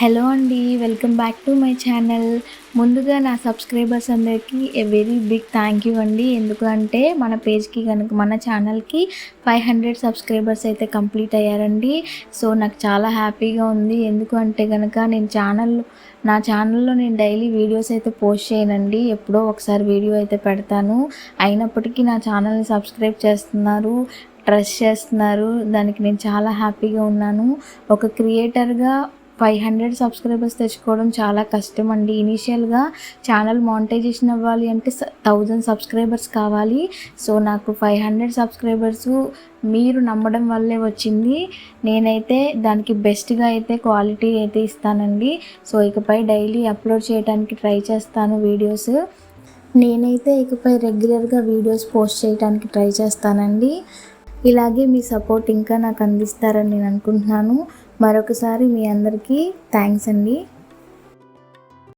Hello అండి. Welcome back to my channel. ముందుగా నా సబ్స్క్రైబర్స్ అందరికీ a very big thank you అండి. ఎందుకంటే మన పేజ్కి కనుక మన ఛానల్కి 500 సబ్స్క్రైబర్స్ అయితే కంప్లీట్ అయ్యారండి. సో నాకు చాలా హ్యాపీగా ఉంది. ఎందుకంటే కనుక నా ఛానల్లో నేను డైలీ వీడియోస్ అయితే పోస్ట్ చేయనండి. ఎప్పుడో ఒకసారి వీడియో అయితే పెడతాను. అయినప్పటికీ నా ఛానల్ని సబ్స్క్రైబ్ చేస్తున్నారు, ట్రస్ట్ చేస్తున్నారు. దానికి నేను చాలా హ్యాపీగా ఉన్నాను. ఒక క్రియేటర్గా 500 సబ్స్క్రైబర్స్ తెచ్చుకోవడం చాలా కష్టం అండి. ఇనీషియల్గా ఛానల్ మానిటైజేషన్ అవ్వాలి అంటే 1000 సబ్స్క్రైబర్స్ కావాలి. సో నాకు 500 సబ్స్క్రైబర్స్ మీరు నమ్మడం వల్లే వచ్చింది. నేనైతే దానికి బెస్ట్గా అయితే క్వాలిటీ అయితే ఇస్తానండి. సో ఇకపై డైలీ అప్లోడ్ చేయడానికి ట్రై చేస్తాను వీడియోస్. నేనైతే ఇకపై రెగ్యులర్గా వీడియోస్ పోస్ట్ చేయడానికి ట్రై చేస్తానండి. ఇలాగే మీ సపోర్ట్ ఇంకా నాకు అందిస్తారని నేను అనుకుంటున్నాను. మరొకసారి మీ అందరికీ థ్యాంక్స్ అండి.